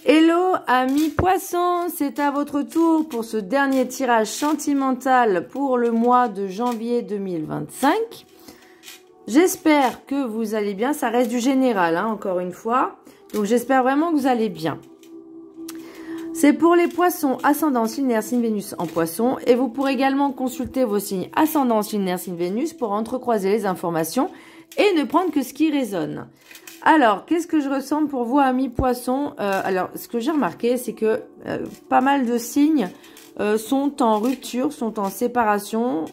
Hello amis poissons, c'est à votre tour pour ce dernier tirage sentimental pour le mois de janvier 2025. J'espère que vous allez bien, ça reste du général hein, encore une fois, donc j'espère vraiment que vous allez bien. C'est pour les poissons ascendant lunaire signe Vénus en poisson et vous pourrez également consulter vos signes ascendant lunaire signe Vénus pour entrecroiser les informations et ne prendre que ce qui résonne. Alors, qu'est-ce que je ressens pour vous, amis poissons? Alors, ce que j'ai remarqué, c'est que pas mal de signes sont en rupture, sont en séparation.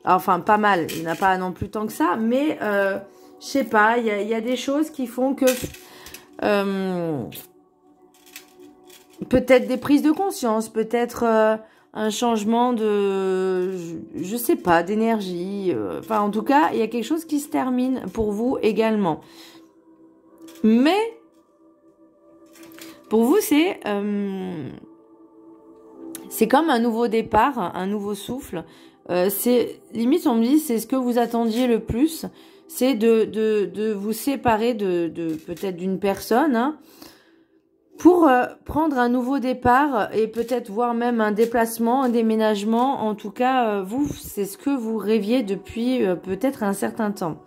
Enfin, pas mal, il n'y en a pas non plus tant que ça, mais je sais pas, il y a des choses qui font que peut-être des prises de conscience, peut-être un changement de, je sais pas, d'énergie. Enfin, en tout cas, il y a quelque chose qui se termine pour vous également. Mais, pour vous, c'est comme un nouveau départ, un nouveau souffle. C'est limite, on me dit, c'est ce que vous attendiez le plus. C'est de vous séparer de peut-être d'une personne hein, pour prendre un nouveau départ et peut-être voir même un déplacement, un déménagement. En tout cas, vous, c'est ce que vous rêviez depuis peut-être un certain temps.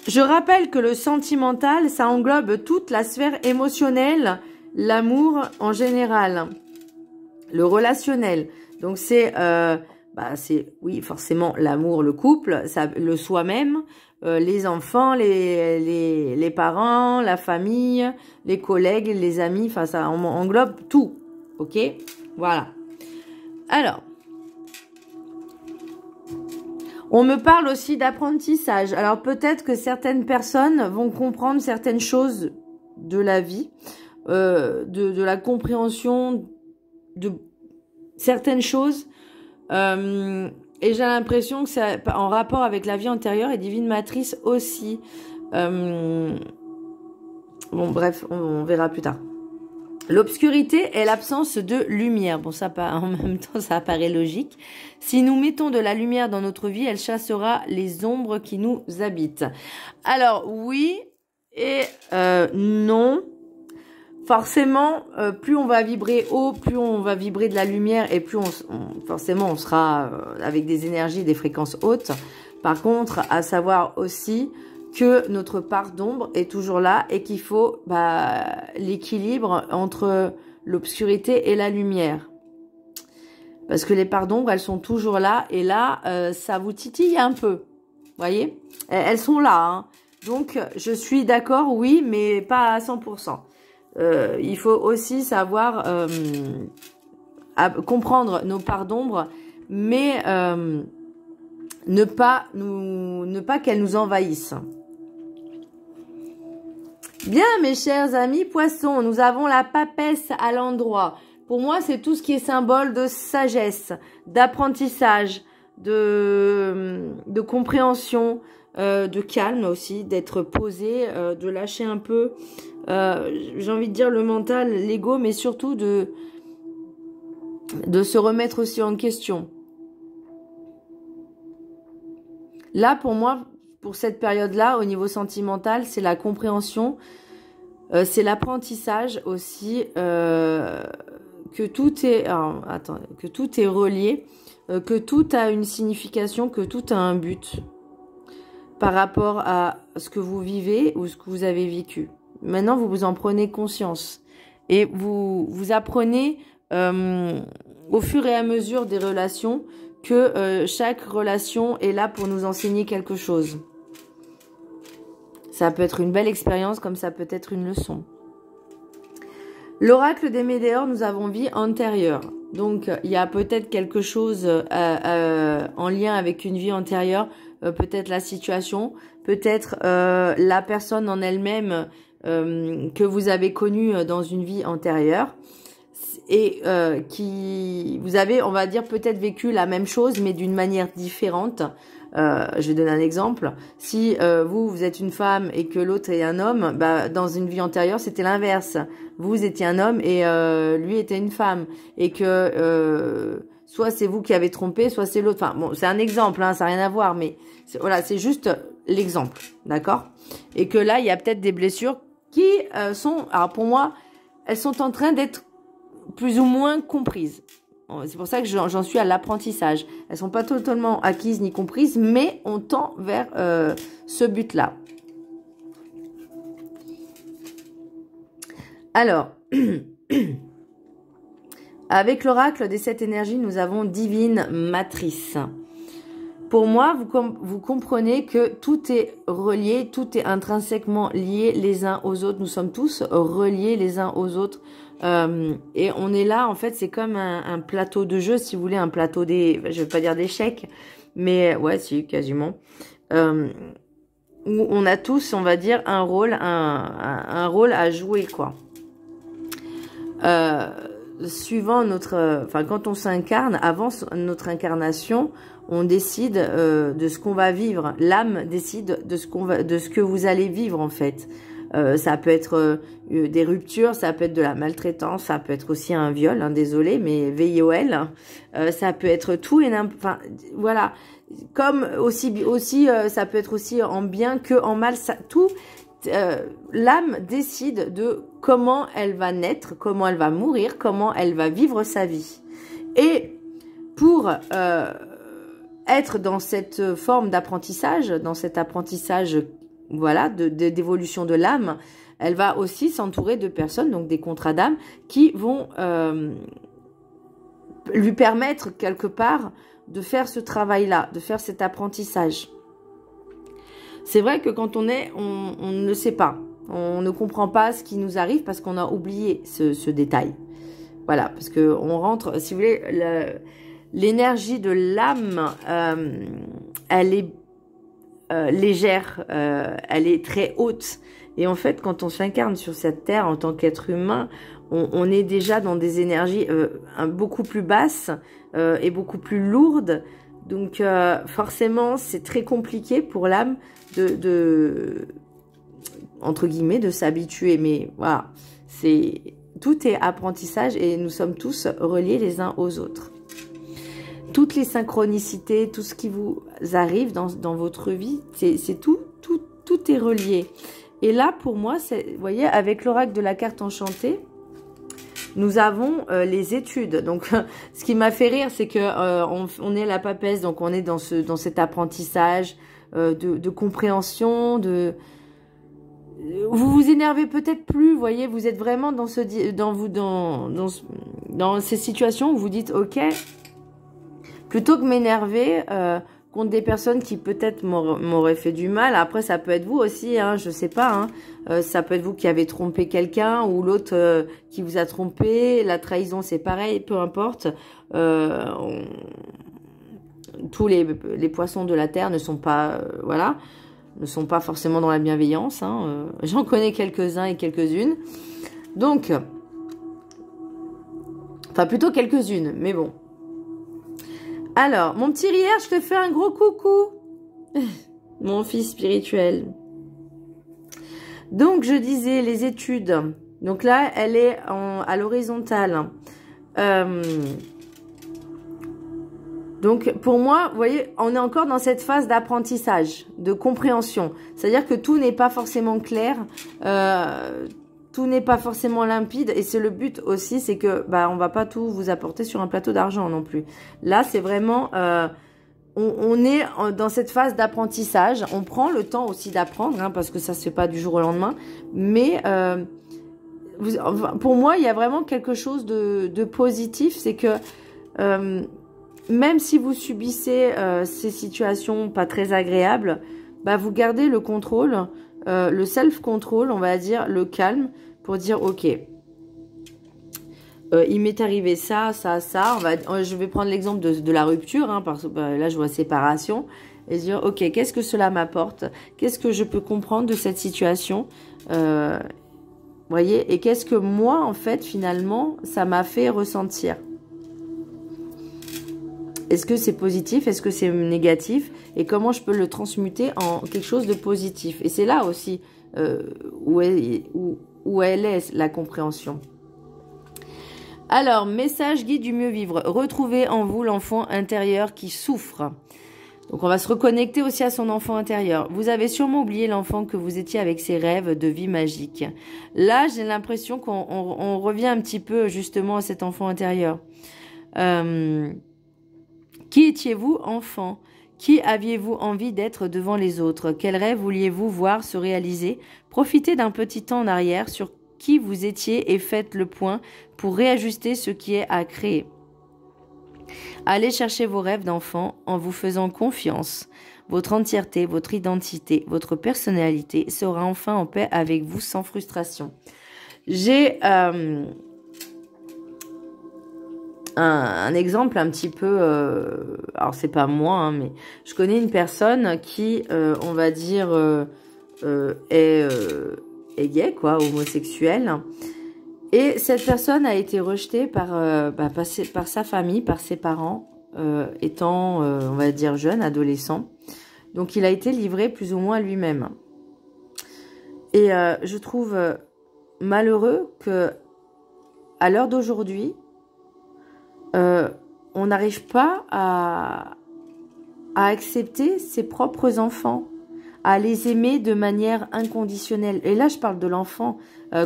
Je rappelle que le sentimental, ça englobe toute la sphère émotionnelle, l'amour en général, le relationnel. Donc c'est, oui, forcément l'amour, le couple, ça, le soi-même, les enfants, les parents, la famille, les collègues, les amis, enfin ça englobe tout, ok? Voilà. Alors. On me parle aussi d'apprentissage. Alors peut-être que certaines personnes vont comprendre certaines choses de la vie, de la compréhension de certaines choses. Et j'ai l'impression que c'est en rapport avec la vie antérieure et divine matrice aussi. Bon bref, on verra plus tard. L'obscurité est l'absence de lumière. Bon, ça, en même temps, ça apparaît logique. Si nous mettons de la lumière dans notre vie, elle chassera les ombres qui nous habitent. Alors, oui et non. Forcément, plus on va vibrer haut, plus on va vibrer de la lumière et plus forcément, on sera avec des énergies, des fréquences hautes. Par contre, à savoir aussi que notre part d'ombre est toujours là et qu'il faut l'équilibre entre l'obscurité et la lumière. Parce que les parts d'ombre, elles sont toujours là et là, ça vous titille un peu. Vous voyez? Elles sont là. Hein. Donc, je suis d'accord, oui, mais pas à 100%. Il faut aussi savoir comprendre nos parts d'ombre, mais ne pas qu'elles nous envahissent. Bien, mes chers amis poissons, nous avons la papesse à l'endroit. Pour moi, c'est tout ce qui est symbole de sagesse, d'apprentissage, de compréhension, de calme aussi, d'être posé, de lâcher un peu, j'ai envie de dire le mental, l'ego, mais surtout de se remettre aussi en question. Là, pour moi, pour cette période-là, au niveau sentimental, c'est la compréhension, c'est l'apprentissage aussi, que tout est, que tout est relié, que tout a une signification, que tout a un but par rapport à ce que vous vivez ou ce que vous avez vécu. Maintenant, vous vous en prenez conscience et vous apprenez au fur et à mesure des relations que chaque relation est là pour nous enseigner quelque chose. Ça peut être une belle expérience comme ça peut être une leçon. L'oracle des Médéors, nous avons vie antérieure. Donc, il y a peut-être quelque chose en lien avec une vie antérieure, peut-être la situation, peut-être la personne en elle-même que vous avez connue dans une vie antérieure. Et qui vous avez, on va dire, peut-être vécu la même chose, mais d'une manière différente. Je vais donner un exemple. Si vous êtes une femme et que l'autre est un homme, dans une vie antérieure, c'était l'inverse. Vous étiez un homme et lui était une femme. Et que soit c'est vous qui avez trompé, soit c'est l'autre. Enfin, bon, c'est un exemple, hein, ça n'a rien à voir, mais voilà, c'est juste l'exemple, d'accord? Et que là, il y a peut-être des blessures qui sont, alors pour moi, elles sont en train d'être plus ou moins comprises. C'est pour ça que j'en suis à l'apprentissage. Elles sont pas totalement acquises ni comprises, mais on tend vers ce but-là. Alors, avec l'oracle des 7 énergies, nous avons divine matrice. Pour moi, vous comprenez que tout est relié, tout est intrinsèquement lié les uns aux autres. Nous sommes tous reliés les uns aux autres. Et on est là, en fait, c'est comme un plateau de jeu, si vous voulez, un plateau je vais pas dire d'échecs, mais ouais, si, quasiment. Où on a tous, on va dire, un rôle à jouer, quoi. Suivant quand on s'incarne, avant notre incarnation, on décide de ce qu'on va vivre. L'âme décide de ce que vous allez vivre, en fait. Ça peut être des ruptures, ça peut être de la maltraitance, ça peut être aussi un viol, hein, désolé, mais VIOL. Ça peut être tout et n'importe. Enfin, voilà. Comme aussi, ça peut être aussi en bien que en mal. Tout. L'âme décide de comment elle va naître, comment elle va mourir, comment elle va vivre sa vie. Et pour être dans cette forme d'apprentissage, dans cet apprentissage, voilà, d'évolution de l'âme, elle va aussi s'entourer de personnes, donc des contrats d'âme, qui vont lui permettre quelque part de faire ce travail-là, de faire cet apprentissage. C'est vrai que quand on ne le sait pas. On ne comprend pas ce qui nous arrive parce qu'on a oublié ce détail. Voilà, parce que on rentre, si vous voulez, l'énergie de l'âme, elle est légère, elle est très haute. Et en fait, quand on s'incarne sur cette terre en tant qu'être humain, on est déjà dans des énergies beaucoup plus basses et beaucoup plus lourdes. Donc forcément, c'est très compliqué pour l'âme entre guillemets, de s'habituer. Mais voilà, tout est apprentissage et nous sommes tous reliés les uns aux autres. Toutes les synchronicités, tout ce qui vous arrive dans votre vie, c'est tout est relié. Et là, pour moi, vous voyez, avec l'oracle de la carte enchantée, nous avons les études. Donc, ce qui m'a fait rire, c'est que on est à la papesse, donc on est dans cet apprentissage de compréhension, vous vous énervez peut-être plus, vous voyez, vous êtes vraiment dans ces situations où vous dites, ok, plutôt que m'énerver contre des personnes qui peut-être m'auraient fait du mal. Après, ça peut être vous aussi, hein, je sais pas. Hein, ça peut être vous qui avez trompé quelqu'un ou l'autre qui vous a trompé. La trahison, c'est pareil, peu importe. Tous les poissons de la terre ne sont pas, ne sont pas forcément dans la bienveillance. Hein, j'en connais quelques-uns et quelques-unes. Donc, enfin plutôt quelques-unes, mais bon. Alors, mon petit Rière, je te fais un gros coucou. Mon fils spirituel. Donc, je disais les études. Donc là, elle est à l'horizontale. Donc, pour moi, vous voyez, on est encore dans cette phase d'apprentissage, de compréhension. C'est-à-dire que tout n'est pas forcément clair, tout n'est pas forcément limpide. Et c'est le but aussi, c'est que on va pas tout vous apporter sur un plateau d'argent non plus. Là, c'est vraiment... on est dans cette phase d'apprentissage. On prend le temps aussi d'apprendre, hein, parce que ça se fait pas du jour au lendemain. Mais pour moi, il y a vraiment quelque chose de positif. C'est que... même si vous subissez ces situations pas très agréables, vous gardez le contrôle, le self-control, on va dire, le calme, pour dire, ok, il m'est arrivé ça, ça, ça. Je vais prendre l'exemple de la rupture, hein, parce que là, je vois séparation, et dire, ok, qu'est-ce que cela m'apporte? Qu'est-ce que je peux comprendre de cette situation? Voyez, et qu'est-ce que moi, en fait, finalement, ça m'a fait ressentir? Est-ce que c'est positif? Est-ce que c'est négatif? Et comment je peux le transmuter en quelque chose de positif? Et c'est là aussi où elle est, la compréhension. Alors, message guide du mieux vivre. Retrouvez en vous l'enfant intérieur qui souffre. Donc on va se reconnecter aussi à son enfant intérieur. Vous avez sûrement oublié l'enfant que vous étiez avec ses rêves de vie magique. Là, j'ai l'impression qu'on revient un petit peu justement à cet enfant intérieur. Qui étiez-vous enfant? Qui aviez-vous envie d'être devant les autres? Quels rêves vouliez-vous voir se réaliser? Profitez d'un petit temps en arrière sur qui vous étiez et faites le point pour réajuster ce qui est à créer. Allez chercher vos rêves d'enfant en vous faisant confiance. Votre entièreté, votre identité, votre personnalité sera enfin en paix avec vous sans frustration. J'ai un exemple un petit peu... alors, c'est pas moi, hein, mais je connais une personne qui, on va dire, est gay, quoi, homosexuel. Et cette personne a été rejetée par sa famille, par ses parents, étant, on va dire, jeune, adolescent. Donc, il a été livré plus ou moins à lui-même. Et je trouve malheureux que, à l'heure d'aujourd'hui, on n'arrive pas à accepter ses propres enfants, à les aimer de manière inconditionnelle. Et là, je parle de l'enfant.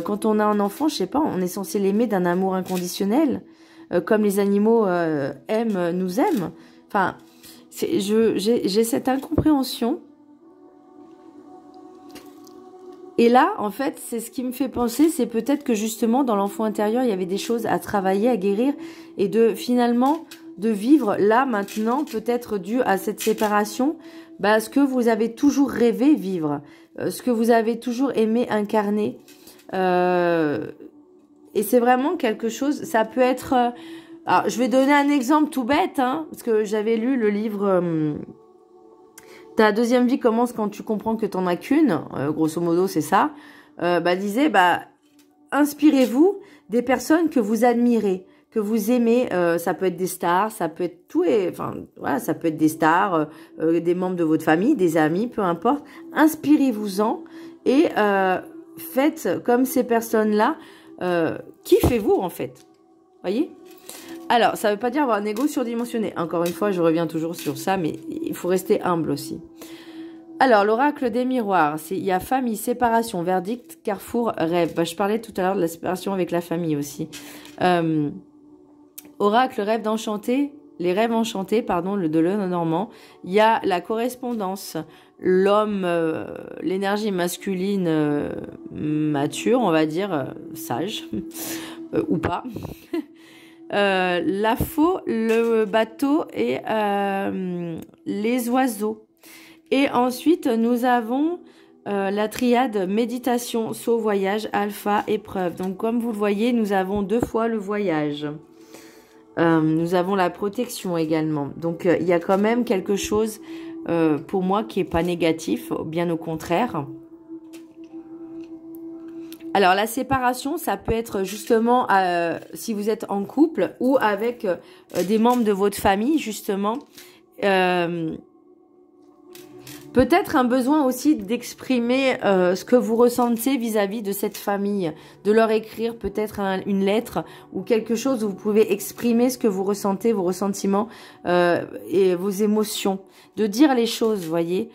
Quand on a un enfant, je sais pas, on est censé l'aimer d'un amour inconditionnel, comme les animaux nous aiment. Enfin, j'ai cette incompréhension. Et là, en fait, c'est ce qui me fait penser, c'est peut-être que justement, dans l'enfant intérieur, il y avait des choses à travailler, à guérir, et finalement, de vivre là, maintenant, peut-être dû à cette séparation, ce que vous avez toujours rêvé vivre, ce que vous avez toujours aimé incarner. Et c'est vraiment quelque chose, ça peut être... alors, je vais donner un exemple tout bête, hein, parce que j'avais lu le livre... Ta deuxième vie commence quand tu comprends que t'en as qu'une. Grosso modo, c'est ça. Disait, inspirez-vous des personnes que vous admirez, que vous aimez. Ça peut être des stars, ça peut être tout. Enfin, voilà, ça peut être des stars, des membres de votre famille, des amis, peu importe. Inspirez-vous-en et faites comme ces personnes-là. Kiffez-vous, en fait. Voyez ? Alors, ça ne veut pas dire avoir un ego surdimensionné. Encore une fois, je reviens toujours sur ça, mais il faut rester humble aussi. Alors, l'oracle des miroirs, il y a famille, séparation, verdict, carrefour, rêve. Je parlais tout à l'heure de la séparation avec la famille aussi. Oracle, rêve d'enchanté, les rêves enchantés, pardon, de Lenormand. Il y a la correspondance, l'homme, l'énergie masculine mature, on va dire, sage, ou pas. La faux, le bateau et les oiseaux. Et ensuite, nous avons la triade méditation, saut, voyage, alpha, épreuve. Donc, comme vous le voyez, nous avons 2 fois le voyage. Nous avons la protection également. Donc, il y a quand même quelque chose pour moi qui n'est pas négatif, bien au contraire. Alors, la séparation, ça peut être justement si vous êtes en couple ou avec des membres de votre famille, justement. Peut-être un besoin aussi d'exprimer ce que vous ressentez vis-à-vis de cette famille. De leur écrire peut-être une lettre ou quelque chose où vous pouvez exprimer ce que vous ressentez, vos ressentiments et vos émotions. De dire les choses, vous voyez.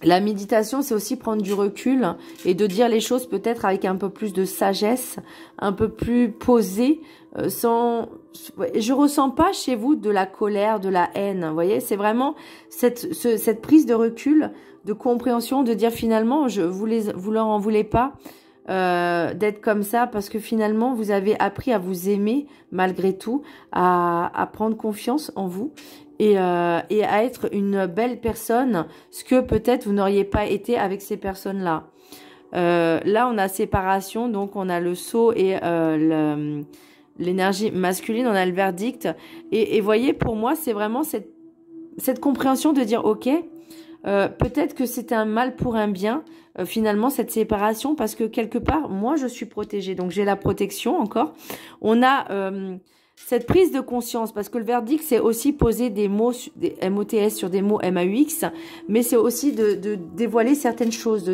La méditation, c'est aussi prendre du recul et de dire les choses peut-être avec un peu plus de sagesse, un peu plus posée, je ressens pas chez vous de la colère, de la haine, vous voyez, c'est vraiment cette prise de recul, de compréhension, de dire finalement, vous leur en voulez pas d'être comme ça parce que finalement, vous avez appris à vous aimer malgré tout, à prendre confiance en vous. Et à être une belle personne, ce que peut-être vous n'auriez pas été avec ces personnes-là. Là, on a séparation, donc on a le saut et l'énergie masculine, on a le verdict. Et voyez, pour moi, c'est vraiment cette compréhension de dire, ok, peut-être que c'est un mal pour un bien, finalement, cette séparation, parce que quelque part, moi, je suis protégée. Donc, j'ai la protection encore. On a... cette prise de conscience, parce que le verdict, c'est aussi poser des mots, des MOTS sur des mots MAUX, mais c'est aussi de dévoiler certaines choses.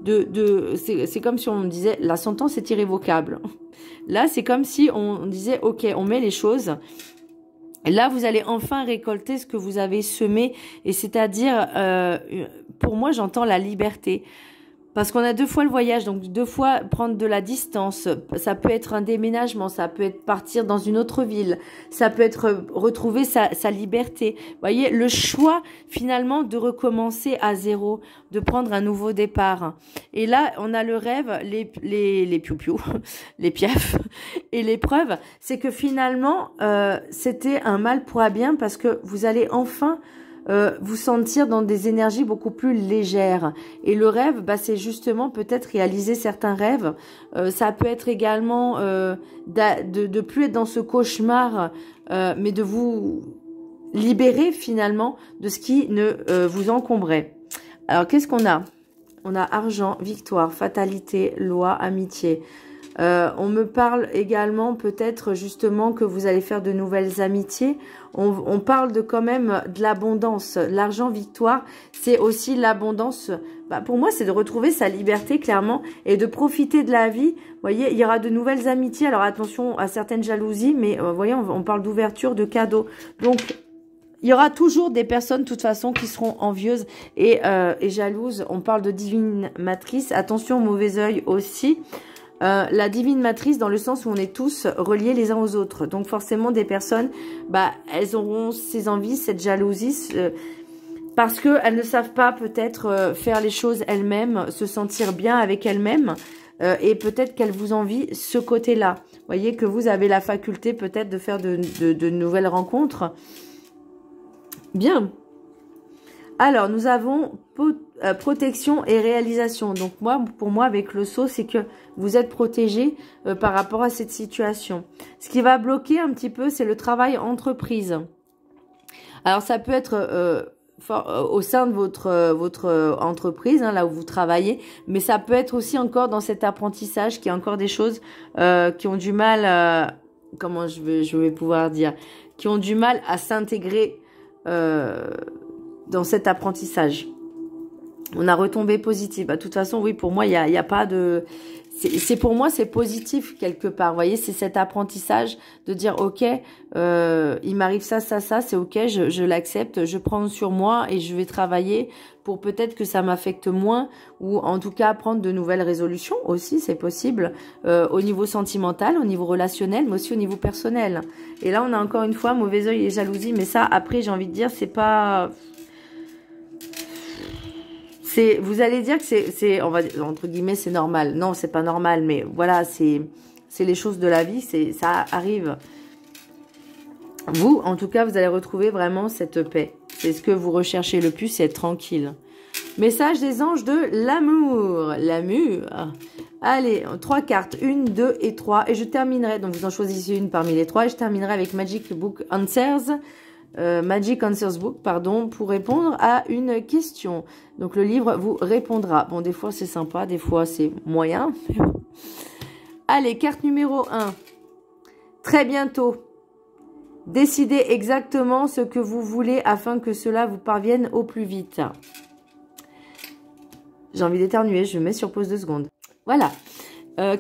C'est comme si on disait, la sentence est irrévocable. Là, c'est comme si on disait, ok, on met les choses Là, vous allez enfin récolter ce que vous avez semé, et c'est-à-dire, pour moi, j'entends la liberté. Parce qu'on a 2 fois le voyage, donc 2 fois prendre de la distance. Ça peut être un déménagement, ça peut être partir dans une autre ville, ça peut être retrouver sa liberté. Vous voyez, le choix finalement de recommencer à zéro, de prendre un nouveau départ. Et là, on a le rêve, les piou-piou, les piafs, et l'épreuve, c'est que finalement, c'était un mal pour un bien, parce que vous allez enfin vous sentir dans des énergies beaucoup plus légères. Et le rêve, bah, c'est justement peut-être réaliser certains rêves. Ça peut être également de plus être dans ce cauchemar, mais de vous libérer finalement de ce qui ne vous encombrait. Alors, qu'est-ce qu'on a? On a argent, victoire, fatalité, loi, amitié. On me parle également peut-être justement que vous allez faire de nouvelles amitiés. On parle de quand même de l'abondance. L'argent, victoire, c'est aussi l'abondance. Bah, pour moi, c'est de retrouver sa liberté clairement et de profiter de la vie. Vous voyez, il y aura de nouvelles amitiés. Alors attention à certaines jalousies, mais vous voyez, on parle d'ouverture, de cadeaux. Donc, il y aura toujours des personnes, de toute façon, qui seront envieuses et jalouses. On parle de divine matrice. Attention au mauvais œil aussi. La divine matrice dans le sens où on est tous reliés les uns aux autres. Donc forcément des personnes, bah, elles auront ces envies, cette jalousie, parce qu'elles ne savent pas peut-être faire les choses elles-mêmes, se sentir bien avec elles-mêmes. Et peut-être qu'elles vous envient ce côté-là. Vous voyez que vous avez la faculté peut-être de faire de nouvelles rencontres. Bien. Alors, nous avons protection et réalisation. Donc, pour moi, avec le sceau, c'est que vous êtes protégé par rapport à cette situation. Ce qui va bloquer un petit peu, c'est le travail entreprise. Alors, ça peut être au sein de votre entreprise, hein, là où vous travaillez, mais ça peut être aussi encore dans cet apprentissage qu'il y a encore des choses qui ont du mal, comment je vais pouvoir dire, qui ont du mal à s'intégrer dans cet apprentissage. On a retombé positive. Bah, de toute façon, oui, pour moi, il y a pas de... pour moi, c'est positif quelque part. Vous voyez, c'est cet apprentissage de dire, ok, il m'arrive ça, c'est ok, je l'accepte, je prends sur moi et je vais travailler pour peut-être que ça m'affecte moins, ou en tout cas prendre de nouvelles résolutions aussi, c'est possible, au niveau sentimental, au niveau relationnel, mais aussi au niveau personnel. Et là, on a encore une fois mauvais œil et jalousie, mais ça, après, j'ai envie de dire, c'est pas... Vous allez dire que c'est, on va dire, entre guillemets, c'est normal. Non, c'est pas normal, mais voilà, c'est les choses de la vie, ça arrive. Vous, en tout cas, vous allez retrouver vraiment cette paix. C'est ce que vous recherchez le plus, c'est être tranquille. Message des anges de l'amour. L'amour. Allez, 3 cartes. 1, 2 et 3. Et je terminerai, donc vous en choisissez une parmi les 3. Et je terminerai avec Magic Book Answers. Magic Answers Book, pardon, pour répondre à une question. Donc, le livre vous répondra. Bon, des fois, c'est sympa, des fois, c'est moyen. Allez, carte numéro 1. Très bientôt. Décidez exactement ce que vous voulez afin que cela vous parvienne au plus vite. J'ai envie d'éternuer, je me mets sur pause 2 secondes. Voilà.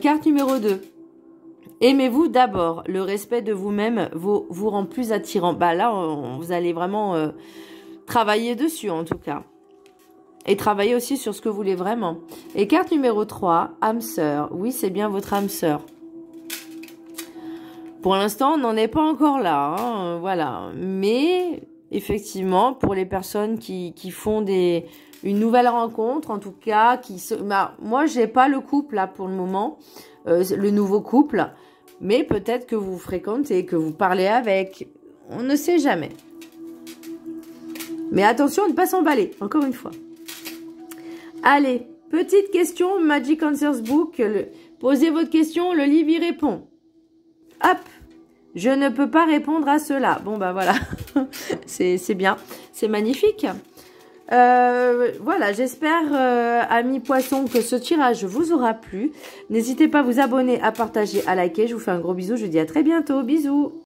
Carte numéro 2. Aimez-vous d'abord. Le respect de vous-même vous rend plus attirant. Bah là, vous allez vraiment travailler dessus en tout cas. Et travailler aussi sur ce que vous voulez vraiment. Et carte numéro 3, âme sœur. Oui, c'est bien votre âme sœur. Pour l'instant, on n'en est pas encore là. Hein, voilà. Mais effectivement, pour les personnes qui font une nouvelle rencontre, en tout cas, moi, j'ai pas le couple là pour le moment. Le nouveau couple. Mais peut-être que vous fréquentez, que vous parlez avec. On ne sait jamais. Mais attention à ne pas s'emballer, encore une fois. Allez, petite question, Magic Answers Book. Posez votre question, le livre y répond. Hop, je ne peux pas répondre à cela. Bon, bah voilà, c'est bien, c'est magnifique. Voilà, j'espère, amis poissons, que ce tirage vous aura plu. N'hésitez pas à vous abonner, à partager, à liker. Je vous fais un gros bisou. Je vous dis à très bientôt. Bisous.